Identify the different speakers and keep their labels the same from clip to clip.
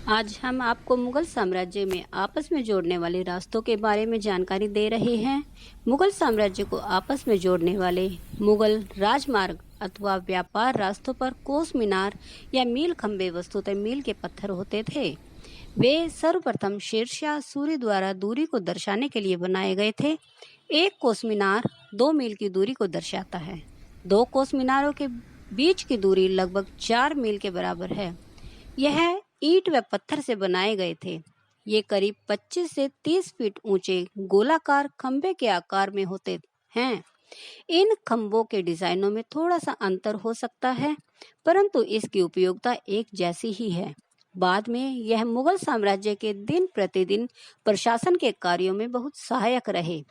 Speaker 1: आज हम आपको मुगल साम्राज्य में आपस में जोड़ने वाले रास्तों के बारे में जानकारी दे रहे हैं। मुगल साम्राज्य को आपस में जोड़ने वाले मुगल राजमार्ग अथवा व्यापार रास्तों पर कोस मीनार या मील खंबे वस्तुतः मील के पत्थर होते थे। वे सर्वप्रथम शेरशाह सूरी द्वारा दूरी को दर्शाने के लिए बनाए गए थे। एक कोस मीनार 2 मील की दूरी को दर्शाता है। 2 कोस मीनारों के बीच की दूरी लगभग 4 मील के बराबर है। यह ईंट व पत्थर से बनाए गए थे। ये करीब 25 से 30 फीट ऊंचे गोलाकार खंबे के आकार में होते हैं। इन खंभों के डिजाइनों में थोड़ा सा अंतर हो सकता है, परंतु इसकी उपयोगिता एक जैसी ही है। बाद में यह मुगल साम्राज्य के दिन प्रतिदिन प्रशासन के कार्यों में बहुत सहायक रहे,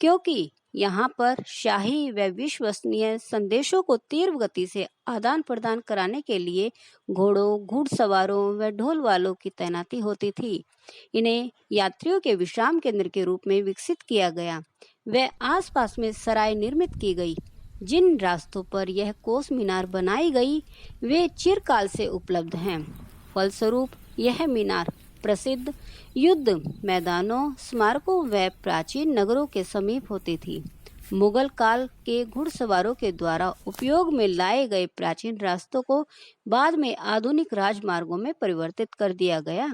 Speaker 1: क्योंकि यहाँ पर शाही व विश्वसनीय संदेशों को तीव्र गति से आदान प्रदान कराने के लिए घोड़ों, घुड़सवारों व ढोल वालों की तैनाती होती थी। इन्हें यात्रियों के विश्राम केंद्र के रूप में विकसित किया गया व आसपास में सराय निर्मित की गई। जिन रास्तों पर यह कोस मीनार बनाई गई वे चिरकाल से उपलब्ध हैं। फलस्वरूप यह मीनार प्रसिद्ध युद्ध मैदानों, स्मारकों व प्राचीन नगरों के समीप होती थी। मुगल काल के घुड़सवारों के द्वारा उपयोग में लाए गए प्राचीन रास्तों को बाद में आधुनिक राजमार्गों में परिवर्तित कर दिया गया।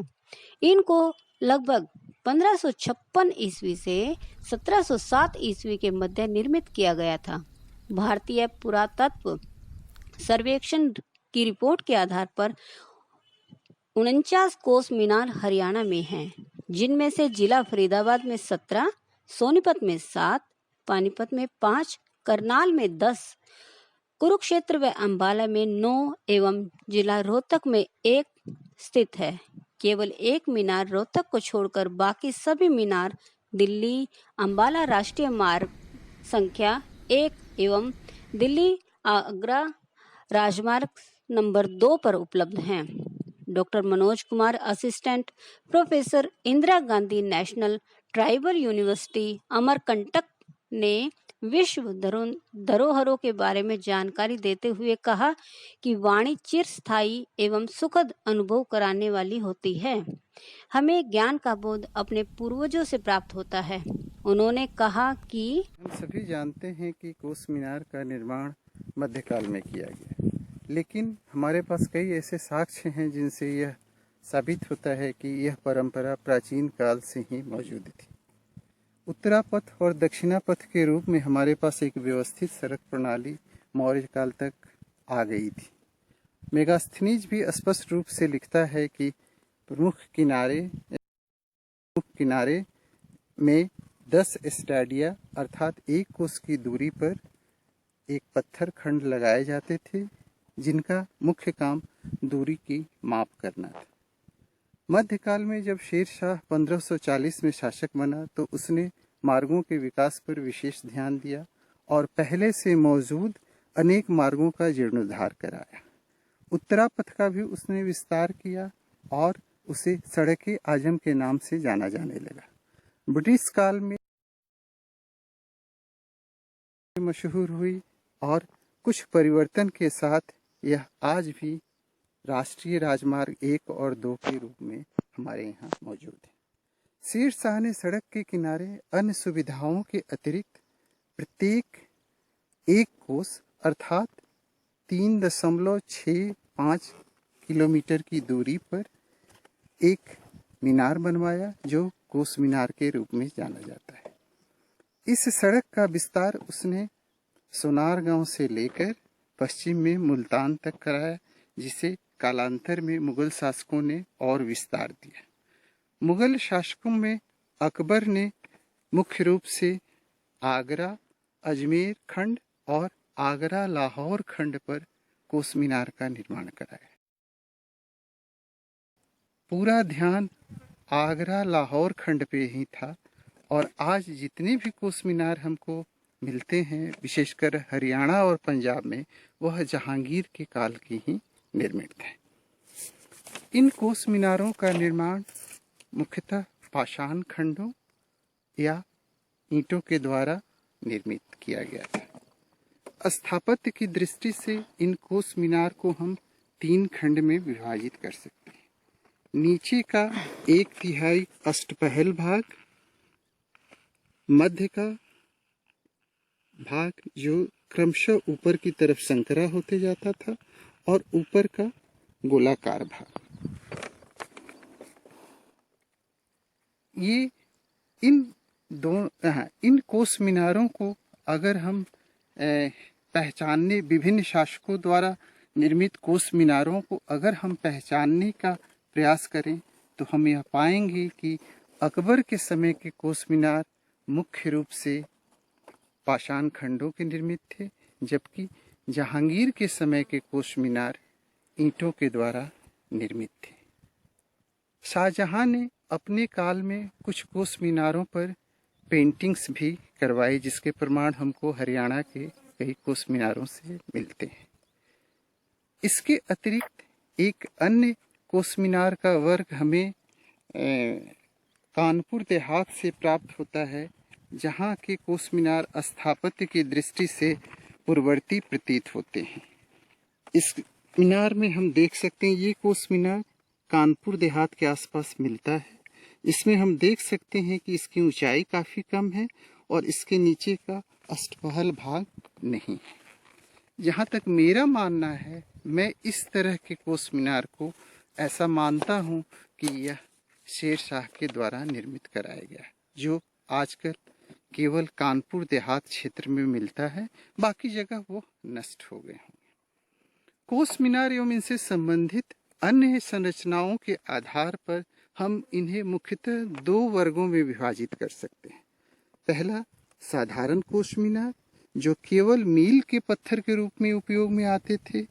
Speaker 1: इनको लगभग 1556 ईस्वी से 1707 ईस्वी के मध्य निर्मित किया गया था। भारतीय पुरातत्व सर्वेक्षण की रिपोर्ट के आधार पर 49 कोस मीनार हरियाणा में हैं, जिनमें से जिला फरीदाबाद में 17, सोनीपत में 7, पानीपत में 5, करनाल में 10, कुरुक्षेत्र व अंबाला में 9 एवं जिला रोहतक में 1 स्थित है। केवल एक मीनार रोहतक को छोड़कर बाकी सभी मीनार दिल्ली अंबाला राष्ट्रीय मार्ग संख्या 1 एवं दिल्ली आगरा राजमार्ग नंबर 2 पर उपलब्ध हैं। Doctor Manoj Kumar, assistant professor, Indira Gandhi national tribal university Amarkantak ने विश्व धरोहरों के बारे में जानकारी देते हुए कहा कि वाणी चिरस्थायी एवं सुखद अनुभव कराने वाली होती है। हमें ज्ञान का बोध अपने पूर्वजों से प्राप्त होता है। उन्होंने कहा कि
Speaker 2: हम सभी जानते हैं कि कोस मीनार का निर्माण मध्यकाल में किया गया, लेकिन हमारे पास कई ऐसे साक्ष्य हैं जिनसे यह साबित होता है कि यह परंपरा प्राचीन काल से ही मौजूद थी। उत्तरापथ और दक्षिणापथ के रूप में हमारे पास एक व्यवस्थित सड़क प्रणाली मौर्य काल तक आ गई थी। मेगास्थनीज भी स्पष्ट रूप से लिखता है कि प्रमुख किनारे में 10 स्टैडिया अर्थात 1 कोस की दूरी पर एक पत्थर खंड लगाए जाते थे, जिनका मुख्य काम दूरी की माप करना था। मध्यकाल में जब शेरशाह 1540 में शासक बना तो उसने मार्गों के विकास पर विशेष ध्यान दिया और पहले से मौजूद अनेक मार्गों का जीर्णोद्धार कराया। उत्तरापथ का भी उसने विस्तार किया और उसे सड़के आजम के नाम से जाना जाने लगा। ब्रिटिश काल में मशहूर हुई और कुछ परिवर्तन के साथ यह आज भी राष्ट्रीय राजमार्ग 1 और 2 के रूप में हमारे यहाँ मौजूद है। शेरशाह ने सड़क के किनारे अन्य सुविधाओं के अतिरिक्त प्रत्येक 1 कोस अर्थात 3.65 किलोमीटर की दूरी पर एक मीनार बनवाया, जो कोस मीनार के रूप में जाना जाता है। इस सड़क का विस्तार उसने सोनार गांव से लेकर पश्चिम में मुल्तान तक कराया, जिसे कालांतर में मुगल शासकों ने और विस्तार दिया। मुगल शासकों में अकबर ने मुख्य रूप से आगरा अजमेर खंड और आगरा लाहौर खंड पर कोस मीनार का निर्माण कराया। पूरा ध्यान आगरा लाहौर खंड पे ही था और आज जितने भी कोस मीनार हमको मिलते हैं, विशेषकर हरियाणा और पंजाब में, वह जहांगीर के काल की ही निर्मित है। इन कोस मीनारों का निर्माण मुख्यतः पाषाण खंडों या ईंटों के द्वारा निर्मित किया गया था। स्थापत्य की दृष्टि से इन कोस मीनार को हम 3 खंड में विभाजित कर सकते हैं। नीचे का 1/3 अष्टपहल भाग, मध्य का भाग जो क्रमशः ऊपर की तरफ संकरा होते जाता था, और ऊपर का गोलाकार भाग। ये इन कोस मीनारों को अगर हम पहचानने, विभिन्न शासकों द्वारा निर्मित कोस मीनारों को अगर हम पहचानने का प्रयास करें, तो हम यह पाएंगे कि अकबर के समय के कोस मीनार मुख्य रूप से पाषाण खंडों के निर्मित थे, जबकि जहांगीर के समय के कोस मीनार ईंटों के द्वारा निर्मित थे। शाहजहां ने अपने काल में कुछ कोस मीनारों पर पेंटिंग्स भी करवाई, जिसके प्रमाण हमको हरियाणा के कई कोस मीनारों से मिलते हैं। इसके अतिरिक्त एक अन्य कोस मीनार का वर्ग हमें कानपुर देहात से प्राप्त होता है, जहाँ के कोस मीनार स्थापत्य की दृष्टि से पूर्ववर्ती प्रतीत होते हैं। इस मीनार में हम देख सकते हैं, ये कोस मीनार कानपुर देहात के आसपास मिलता है। इसमें हम देख सकते हैं कि इसकी ऊंचाई काफ़ी कम है और इसके नीचे का अष्टपहल भाग नहीं है। जहाँ तक मेरा मानना है, मैं इस तरह के कोस मीनार को ऐसा मानता हूँ कि यह शेर शाह के द्वारा निर्मित कराया गया है, जो आजकल केवल कानपुर देहात क्षेत्र में मिलता है, बाकी जगह वो नष्ट हो गए होंगे। कोस मीनार एवं इनसे संबंधित अन्य संरचनाओं के आधार पर हम इन्हें मुख्यतः 2 वर्गों में विभाजित कर सकते हैं। पहला साधारण कोस मीनार, जो केवल मील के पत्थर के रूप में उपयोग में आते थे,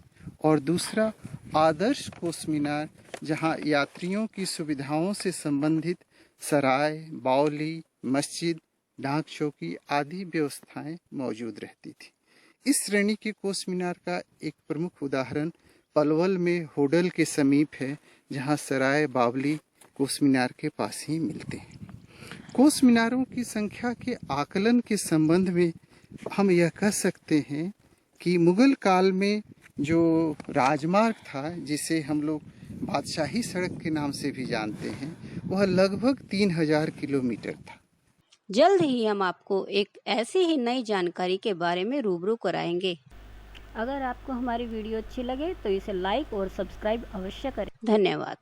Speaker 2: और दूसरा आदर्श कोस मीनार, जहां यात्रियों की सुविधाओं से संबंधित सराय, बावली, मस्जिद, डाक चौकी आदि व्यवस्थाएं मौजूद रहती थी। इस श्रेणी के कोस मीनार का एक प्रमुख उदाहरण पलवल में होडल के समीप है, जहां सराय, बावली कोस मीनार के पास ही मिलते हैं। कोस मीनारों की संख्या के आकलन के संबंध में हम यह कह सकते हैं कि मुगल काल में जो राजमार्ग था, जिसे हम लोग बादशाही सड़क के नाम से भी जानते हैं, वह लगभग 3000 किलोमीटर था।
Speaker 1: जल्द ही हम आपको एक ऐसी ही नई जानकारी के बारे में रूबरू कराएंगे। अगर आपको हमारी वीडियो अच्छी लगे तो इसे लाइक और सब्सक्राइब अवश्य करें। धन्यवाद।